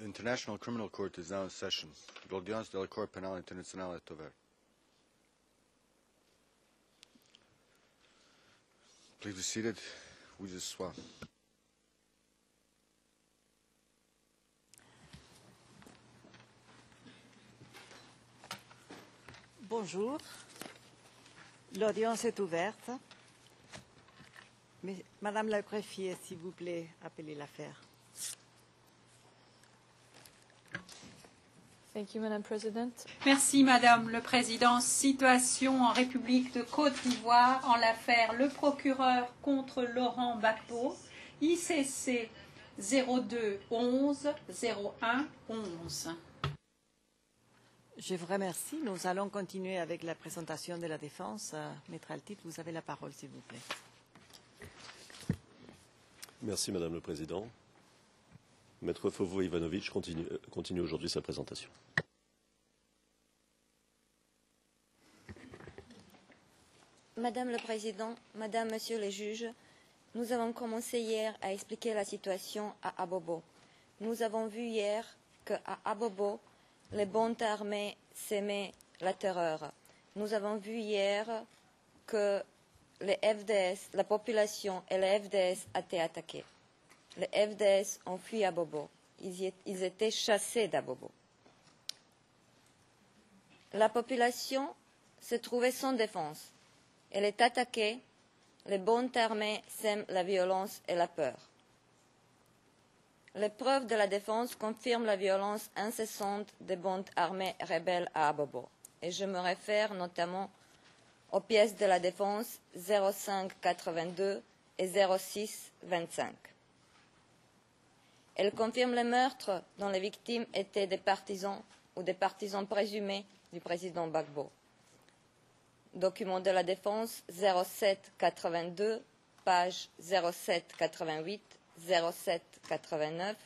International Criminal Court is now in session. L'audience de la Cour pénale internationale est ouverte. Please be seated. Vous y sois. Bonjour. L'audience est ouverte. Mais, Madame la greffier, s'il vous plaît, appelez l'affaire. Thank you, Madame President. Merci, Madame le Président. Situation en République de Côte d'Ivoire en l'affaire Le procureur contre Laurent Gbagbo, ICC 02 11 01 11. Je vous remercie. Nous allons continuer avec la présentation de la défense. Maître Altit, vous avez la parole, s'il vous plaît. Merci, Madame le Président. Maître Fovo-Ivanovic continue aujourd'hui sa présentation. Madame le Président, Madame, Monsieur les juges, nous avons commencé hier à expliquer la situation à Abobo. Nous avons vu hier qu'à Abobo, les bandes armées sèmaient la terreur. Nous avons vu hier que les FDS, la population et les FDS étaient attaqués. Les FDS ont fui à Bobo. Ils étaient chassés d'Abobo. La population se trouvait sans défense. Elle est attaquée. Les bandes armées sèment la violence et la peur. Les preuves de la défense confirment la violence incessante des bandes armées rebelles à Abobo. Et je me réfère notamment aux pièces de la défense 0582 et 0625. Elle confirme les meurtres dont les victimes étaient des partisans ou des partisans présumés du président Gbagbo. Document de la défense 0782, page 0788, 0789,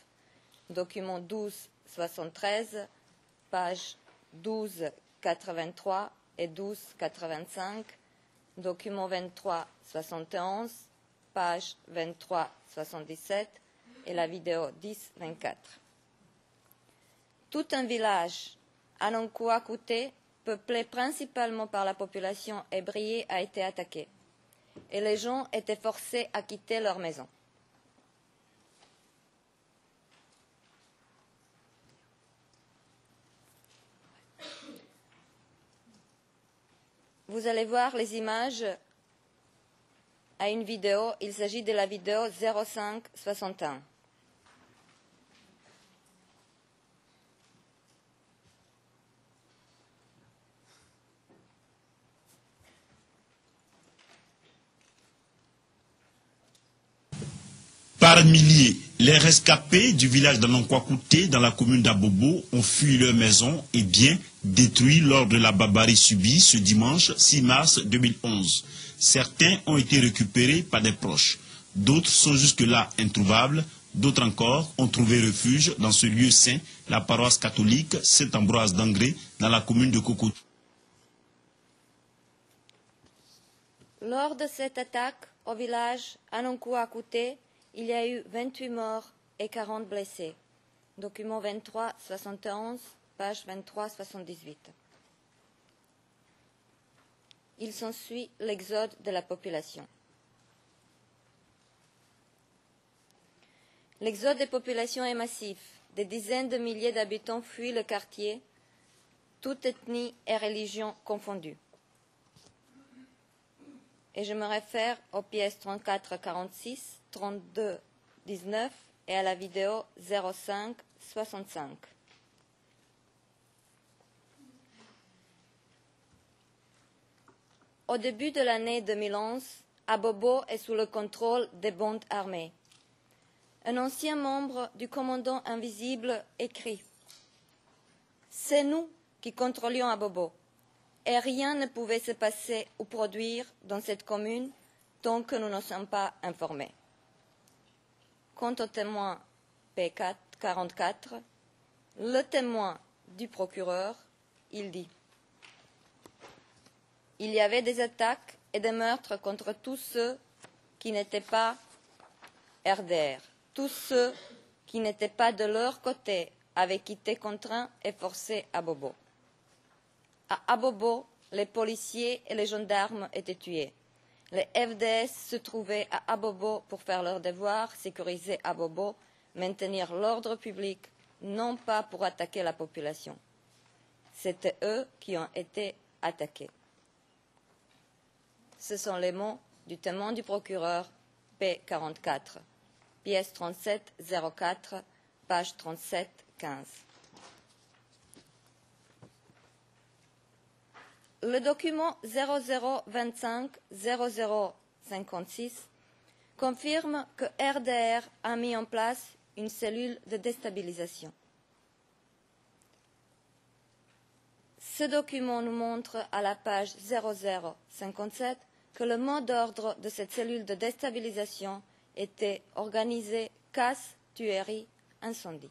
document 1273, page 1283 et 1285, document 2371, page 2377 et la vidéo 1024. Tout un village, Anonkouakouté, peuplé principalement par la population ébriée, a été attaqué et les gens étaient forcés à quitter leur maison. Vous allez voir les images à une vidéo. Il s'agit de la vidéo 0561. Par milliers, les rescapés du village d'Anonkouakouté dans la commune d'Abobo ont fui leurs maisons et biens détruits lors de la barbarie subie ce dimanche 6 mars 2011. Certains ont été récupérés par des proches. D'autres sont jusque-là introuvables. D'autres encore ont trouvé refuge dans ce lieu saint, la paroisse catholique Saint-Ambroise d'Angré, dans la commune de Kokotou. Lors de cette attaque au village Anonkouakouté, il y a eu 28 morts et 40 blessés. Document 2371, page 2378. Il s'ensuit l'exode de la population. L'exode des populations est massif. Des dizaines de milliers d'habitants fuient le quartier, toute ethnie et religion confondues. Et je me réfère aux pièces 34-46, 32-19 et à la vidéo 05-65. Au début de l'année 2011, Abobo est sous le contrôle des bandes armées. Un ancien membre du commandant invisible écrit « C'est nous qui contrôlions Abobo. Et rien ne pouvait se passer ou produire dans cette commune tant que nous ne sommes pas informés. » Quant au témoin P44, le témoin du procureur, il dit « Il y avait des attaques et des meurtres contre tous ceux qui n'étaient pas RDR, tous ceux qui n'étaient pas de leur côté avaient quitté contraints et forcés Abobo. À Abobo, les policiers et les gendarmes étaient tués. Les FDS se trouvaient à Abobo pour faire leur devoir, sécuriser Abobo, maintenir l'ordre public, non pas pour attaquer la population. C'était eux qui ont été attaqués. Ce sont les mots du témoin du procureur P44, pièce 3704, page 37-15. Le document 0025-0056 confirme que RDR a mis en place une cellule de déstabilisation. Ce document nous montre à la page 0057 que le mot d'ordre de cette cellule de déstabilisation était organisé casse, tuerie, incendie.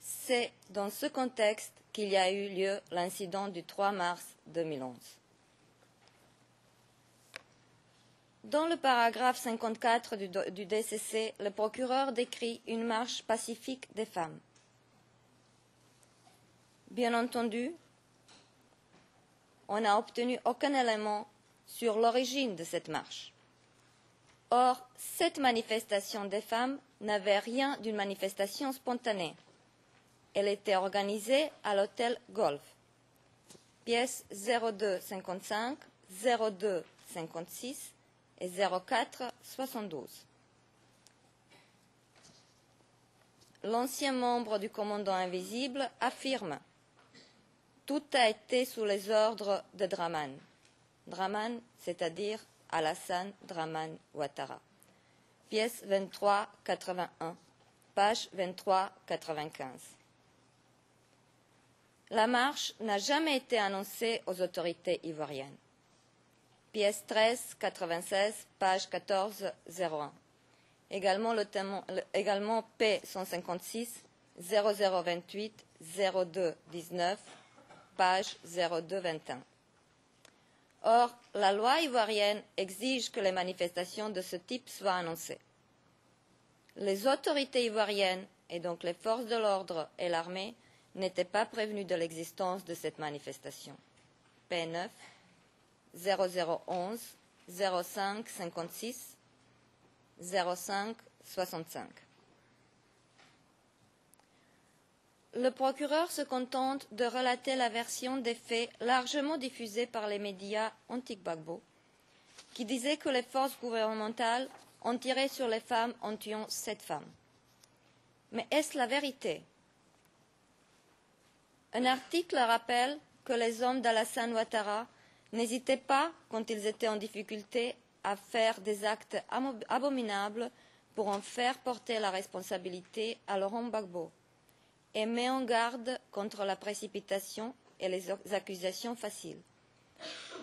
C'est dans ce contexte qu'il y a eu lieu l'incident du 3 mars 2011. Dans le paragraphe 54 du DCC, le procureur décrit une marche pacifique des femmes. Bien entendu, on n'a obtenu aucun élément sur l'origine de cette marche. Or, cette manifestation des femmes n'avait rien d'une manifestation spontanée. Elle était organisée à l'hôtel Golf. Pièces 0255, 0256 et 0472. L'ancien membre du commandant invisible affirme: tout a été sous les ordres de Draman. Draman, c'est-à-dire Alassane Draman Ouattara. Pièce 2381, page 2395. La marche n'a jamais été annoncée aux autorités ivoiriennes. Pièce 1396, page 1401. Également P156, 0028, 0219, page 0221. Or, la loi ivoirienne exige que les manifestations de ce type soient annoncées. Les autorités ivoiriennes, et donc les forces de l'ordre et l'armée, n'étaient pas prévenues de l'existence de cette manifestation. P9, 0011, 05 56, 05 65. Le procureur se contente de relater la version des faits largement diffusée par les médias anti-Gbagbo, qui disait que les forces gouvernementales ont tiré sur les femmes en tuant 7 femmes. Mais est-ce la vérité? Un article rappelle que les hommes d'Alassane Ouattara n'hésitaient pas, quand ils étaient en difficulté, à faire des actes abominables pour en faire porter la responsabilité à Laurent Gbagbo, et met en garde contre la précipitation et les accusations faciles.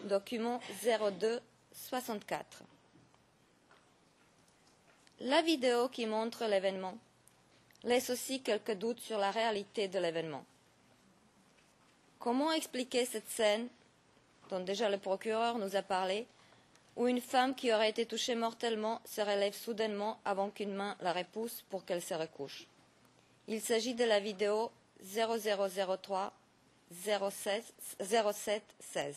Document 0264. La vidéo qui montre l'événement laisse aussi quelques doutes sur la réalité de l'événement. Comment expliquer cette scène, dont déjà le procureur nous a parlé, où une femme qui aurait été touchée mortellement se relève soudainement avant qu'une main la repousse pour qu'elle se recouche? Il s'agit de la vidéo 0003 0716.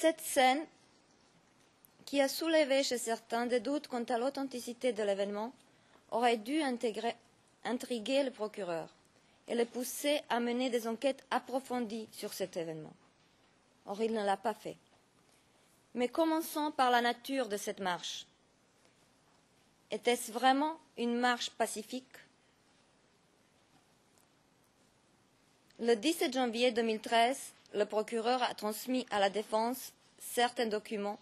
Cette scène, qui a soulevé chez certains des doutes quant à l'authenticité de l'événement, aurait dû intriguer le procureur et le pousser à mener des enquêtes approfondies sur cet événement. Or, il ne l'a pas fait. Mais commençons par la nature de cette marche. Était-ce vraiment une marche pacifique? Le 17 janvier 2013, le procureur a transmis à la défense certains documents,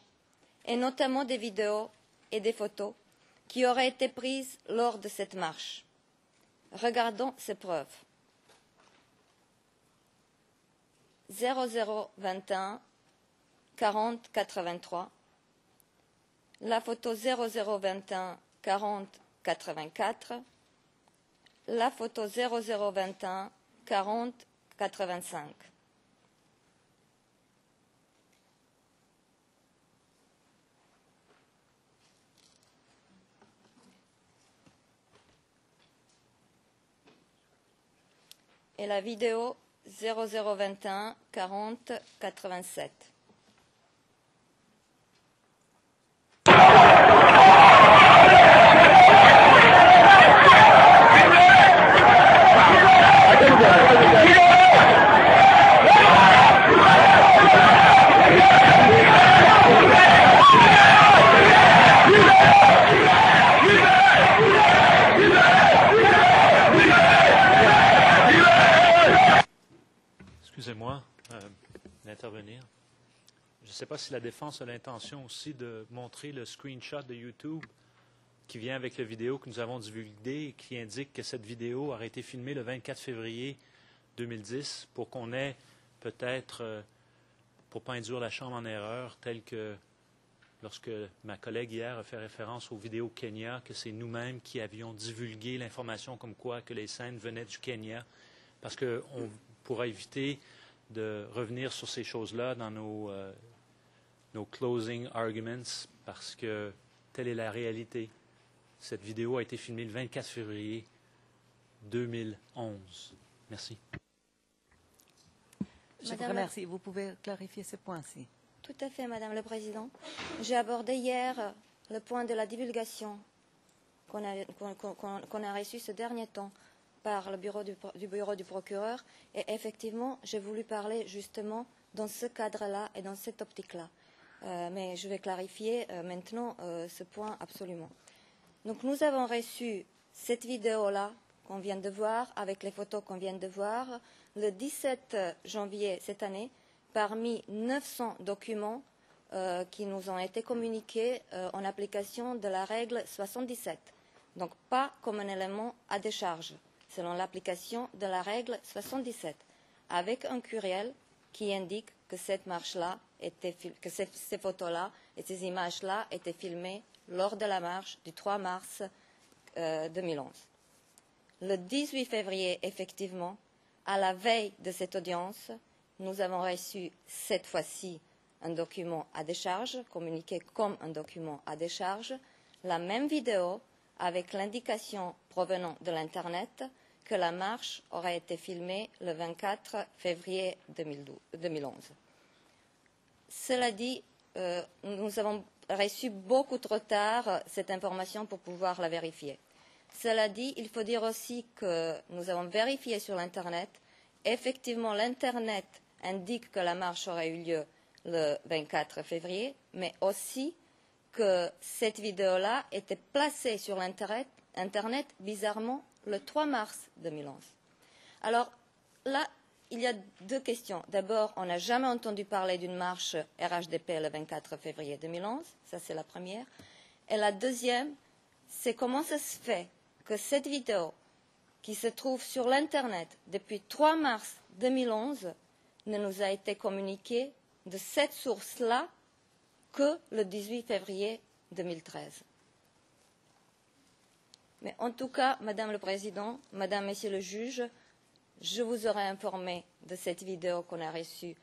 et notamment des vidéos et des photos qui auraient été prises lors de cette marche. Regardons ces preuves. 0021 40 83, la photo 0021 40 84, la photo 0021 40 85. Et la vidéo 0021 40 87. Excusez-moi d'intervenir. Je ne sais pas si la défense a l'intention aussi de montrer le screenshot de YouTube qui vient avec la vidéo que nous avons divulguée et qui indique que cette vidéo aurait été filmée le 24 février 2010 pour qu'on ait peut-être, pour ne pas induire la Chambre en erreur, tel que lorsque ma collègue hier a fait référence aux vidéos Kenya, que c'est nous-mêmes qui avions divulgué l'information comme quoi que les scènes venaient du Kenya, parce qu'on pourra éviter de revenir sur ces choses-là dans nos closing arguments, parce que telle est la réalité. Cette vidéo a été filmée le 24 février 2011. Merci. Je vous remercie. Vous pouvez clarifier ce point-ci. Tout à fait, Madame la Présidente. J'ai abordé hier le point de la divulgation qu'on a reçu ce dernier temps par le bureau du bureau du procureur. Et effectivement, j'ai voulu parler justement dans ce cadre-là et dans cette optique-là. Mais je vais clarifier maintenant ce point absolument. Donc nous avons reçu cette vidéo-là qu'on vient de voir, avec les photos qu'on vient de voir, le 17 janvier cette année, parmi 900 documents qui nous ont été communiqués en application de la règle 77. Donc pas comme un élément à décharge, selon l'application de la règle 77, avec un courriel qui indique que cette marche-là, que ces photos-là et ces images-là étaient filmées lors de la marche du 3 mars 2011. Le 18 février, effectivement, à la veille de cette audience, nous avons reçu cette fois-ci un document à décharge, communiqué comme un document à décharge, la même vidéo avec l'indication provenant de l'Internet que la marche aurait été filmée le 24 février 2011. Cela dit, nous avons reçu beaucoup trop tard cette information pour pouvoir la vérifier. Cela dit, il faut dire aussi que nous avons vérifié sur l'Internet. Effectivement, l'Internet indique que la marche aurait eu lieu le 24 février, mais aussi que cette vidéo-là était placée sur l'Internet bizarrement le 3 mars 2011. Alors là, il y a deux questions. D'abord, on n'a jamais entendu parler d'une marche RHDP le 24 février 2011. Ça, c'est la première. Et la deuxième, c'est comment ça se fait que cette vidéo, qui se trouve sur l'Internet depuis 3 mars 2011, ne nous a été communiquée de cette source-là que le 18 février 2013. Mais en tout cas, Madame le Président, Madame, Messieurs le juge, je vous aurai informé de cette vidéo qu'on a reçue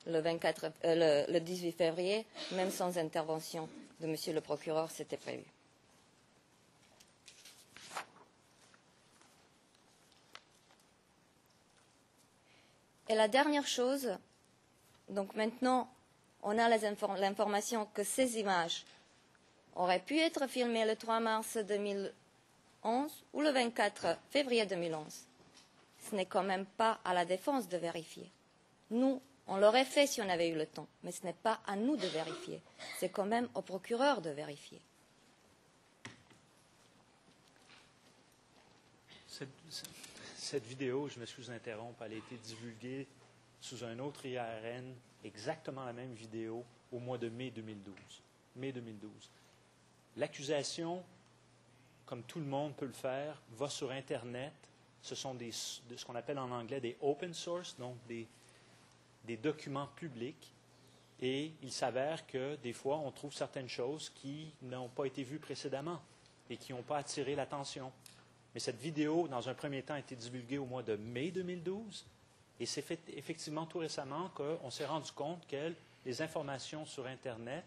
le 18 février, même sans intervention de Monsieur le procureur, c'était prévu. Et la dernière chose, donc maintenant, on a l'information que ces images auraient pu être filmées le 3 mars 2011 ou le 24 février 2011. Ce n'est quand même pas à la défense de vérifier. Nous, on l'aurait fait si on avait eu le temps, mais ce n'est pas à nous de vérifier. C'est quand même au procureur de vérifier. Cette vidéo, je m'excuse d'interrompre, elle a été divulguée sous un autre IRN, exactement la même vidéo, au mois de mai 2012. Mai 2012. L'accusation, comme tout le monde peut le faire, va sur Internet. Ce sont ce qu'on appelle en anglais des open source, donc des des documents publics et il s'avère que des fois, on trouve certaines choses qui n'ont pas été vues précédemment et qui n'ont pas attiré l'attention. Mais cette vidéo, dans un premier temps, a été divulguée au mois de mai 2012 et c'est fait effectivement tout récemment qu'on s'est rendu compte que les informations sur Internet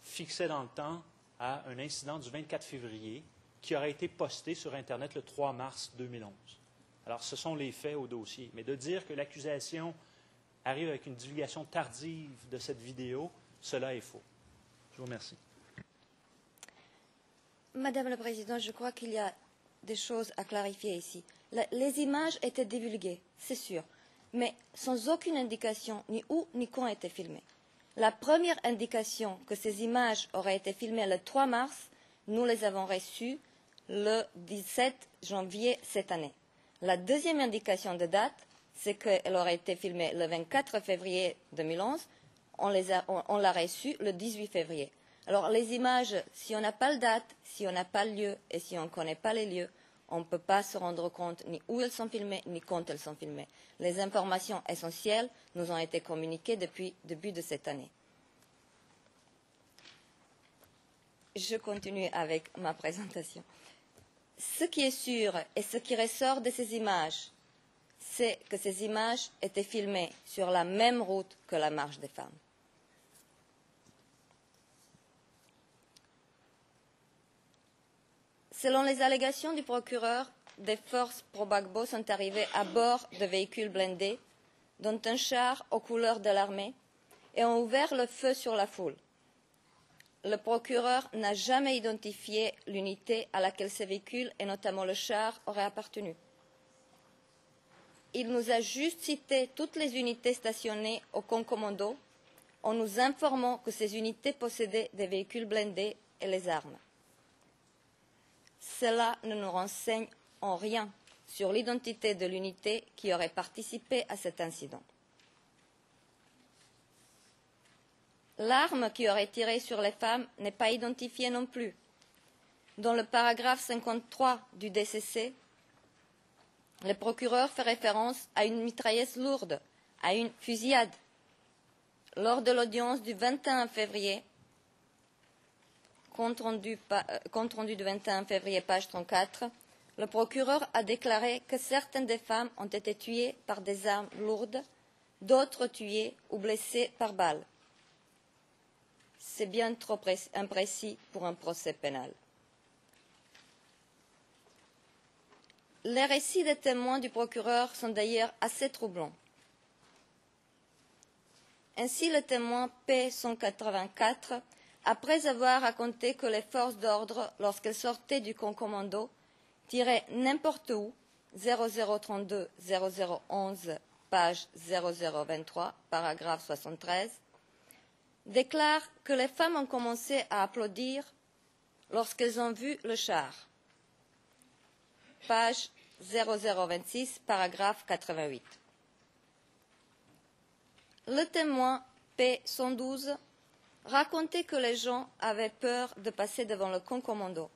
fixaient dans le temps à un incident du 24 février qui aurait été posté sur Internet le 3 mars 2011. Alors, ce sont les faits au dossier. Mais de dire que l'accusation arrive avec une divulgation tardive de cette vidéo, cela est faux. Je vous remercie. Madame la Présidente, je crois qu'il y a des choses à clarifier ici. Les images étaient divulguées, c'est sûr, mais sans aucune indication ni où ni quand étaient filmées. La première indication que ces images auraient été filmées le 3 mars, nous les avons reçues le 17 janvier cette année. La deuxième indication de date, c'est qu'elle aurait été filmée le 24 février 2011. On l'a reçue le 18 février. Alors les images, si on n'a pas de date, si on n'a pas le lieu et si on ne connaît pas les lieux, on ne peut pas se rendre compte ni où elles sont filmées, ni quand elles sont filmées. Les informations essentielles nous ont été communiquées depuis le début de cette année. Je continue avec ma présentation. Ce qui est sûr et ce qui ressort de ces images, c'est que ces images étaient filmées sur la même route que la marche des femmes. Selon les allégations du procureur, des forces pro-Gbagbo sont arrivées à bord de véhicules blindés, dont un char aux couleurs de l'armée, et ont ouvert le feu sur la foule. Le procureur n'a jamais identifié l'unité à laquelle ces véhicules, et notamment le char, auraient appartenu. Il nous a juste cité toutes les unités stationnées au Concommando, en nous informant que ces unités possédaient des véhicules blindés et les armes. Cela ne nous renseigne en rien sur l'identité de l'unité qui aurait participé à cet incident. L'arme qui aurait tiré sur les femmes n'est pas identifiée non plus. Dans le paragraphe 53 du DCC, le procureur fait référence à une mitrailleuse lourde, à une fusillade. Lors de l'audience du 21 février, compte rendu du 21 février, page 34, le procureur a déclaré que certaines des femmes ont été tuées par des armes lourdes, d'autres tuées ou blessées par balle. C'est bien trop imprécis pour un procès pénal. Les récits des témoins du procureur sont d'ailleurs assez troublants. Ainsi, le témoin P184, après avoir raconté que les forces d'ordre, lorsqu'elles sortaient du Concommando, tiraient n'importe où, 0032 0011, page 0023, paragraphe 73, déclare que les femmes ont commencé à applaudir lorsqu'elles ont vu le char. Page 0026, paragraphe 88. Le témoin P112 racontait que les gens avaient peur de passer devant le Concommando.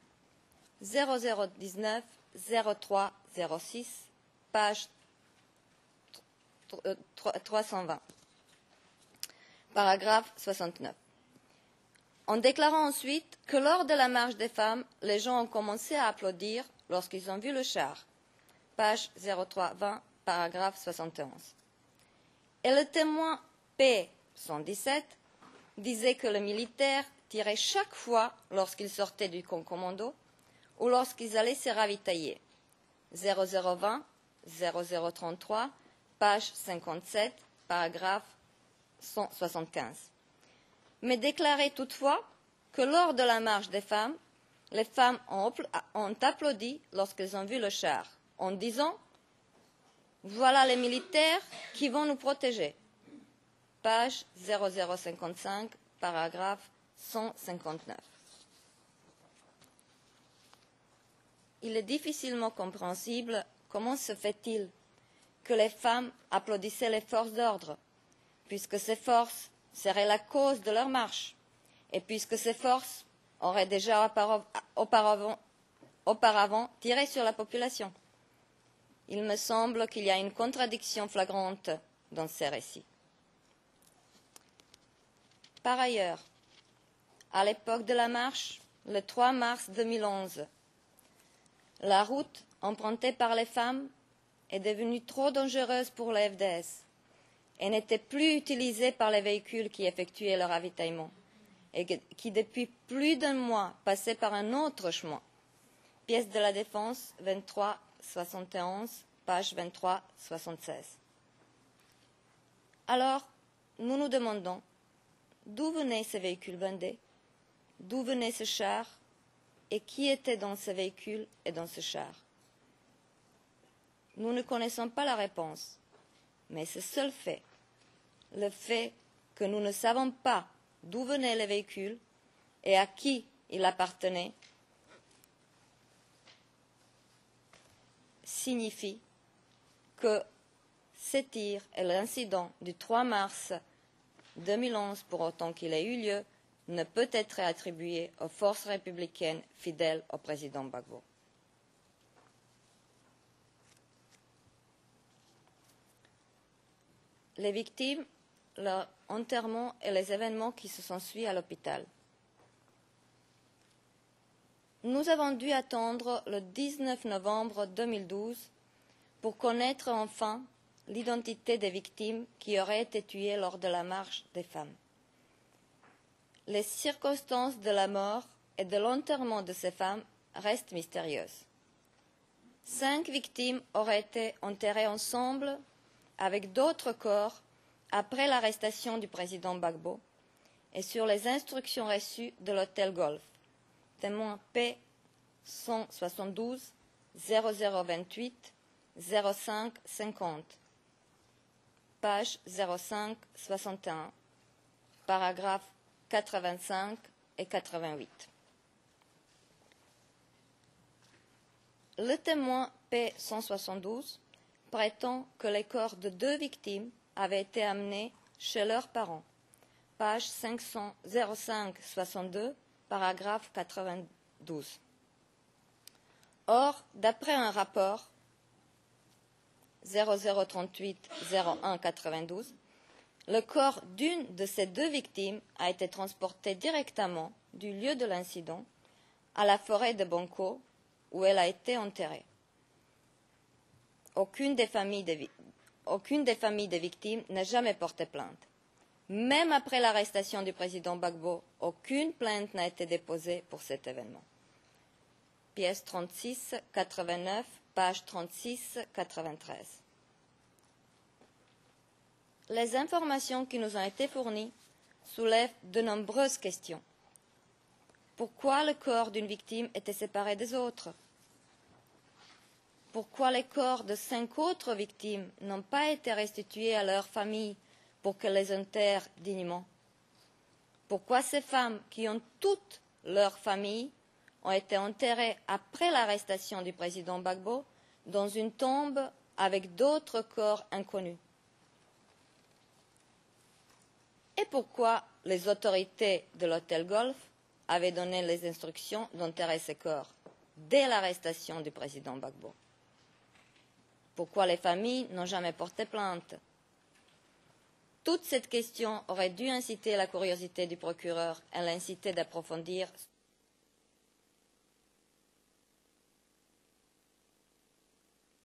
0019 03 06, page 320. Paragraphe 69. En déclarant ensuite que lors de la marche des femmes, les gens ont commencé à applaudir lorsqu'ils ont vu le char. Page 0320, paragraphe 71. Et le témoin P117 disait que le militaire tirait chaque fois lorsqu'ils sortaient du Concommando ou lorsqu'ils allaient se ravitailler. 0020, 0033, page 57, paragraphe 175. Mais déclarait toutefois que lors de la marche des femmes, les femmes ont applaudi lorsqu'elles ont vu le char, en disant « Voilà les militaires qui vont nous protéger ». Page 0055, paragraphe 159. Il est difficilement compréhensible comment se fait-il que les femmes applaudissaient les forces d'ordre, puisque ces forces seraient la cause de leur marche, et puisque ces forces auraient déjà auparavant tiré sur la population. Il me semble qu'il y a une contradiction flagrante dans ces récits. Par ailleurs, à l'époque de la marche, le 3 mars 2011, la route empruntée par les femmes est devenue trop dangereuse pour le FDS et n'était plus utilisée par les véhicules qui effectuaient leur ravitaillement et qui, depuis plus d'un mois, passaient par un autre chemin. Pièce de la Défense 2371, page 2376. Alors, nous nous demandons d'où venaient ces véhicules blindés, d'où venaient ces chars et qui était dans ces véhicules et dans ce char. Nous ne connaissons pas la réponse, mais ce seul fait, le fait que nous ne savons pas d'où venaient les véhicules et à qui ils appartenaient, signifie que ces tirs et l'incident du 3 mars 2011, pour autant qu'il ait eu lieu, ne peut être attribué aux forces républicaines fidèles au président Gbagbo. Les victimes, leur enterrement et les événements qui se sont suivis à l'hôpital. Nous avons dû attendre le 19 novembre 2012 pour connaître enfin l'identité des victimes qui auraient été tuées lors de la marche des femmes. Les circonstances de la mort et de l'enterrement de ces femmes restent mystérieuses. 5 victimes auraient été enterrées ensemble avec d'autres corps après l'arrestation du président Gbagbo et sur les instructions reçues de l'hôtel Golf. Témoin P 172 0028 05 50, page 05 61, paragraphes 85 et 88. Le témoin P 172 prétend que les corps de 2 victimes avaient été amenés chez leurs parents, page 05 62, paragraphe 92. Or, d'après un rapport 0038 01 92, le corps d'une de ces 2 victimes a été transporté directement du lieu de l'incident à la forêt de Bonko, où elle a été enterrée. Aucune des familles des victimes n'a jamais porté plainte. Même après l'arrestation du président Gbagbo, aucune plainte n'a été déposée pour cet événement. Pièce 36, 89, page 36, 93. Les informations qui nous ont été fournies soulèvent de nombreuses questions. Pourquoi le corps d'une victime était séparé des autres? Pourquoi les corps de 5 autres victimes n'ont pas été restitués à leurs familles pour qu'elles les enterrent dignement? Pourquoi ces femmes qui ont toutes leurs familles ont été enterrées après l'arrestation du président Gbagbo dans une tombe avec d'autres corps inconnus? Et pourquoi les autorités de l'hôtel Golf avaient donné les instructions d'enterrer ces corps dès l'arrestation du président Gbagbo? Pourquoi les familles n'ont jamais porté plainte? Toute cette question aurait dû inciter la curiosité du procureur et l'inciter d'approfondir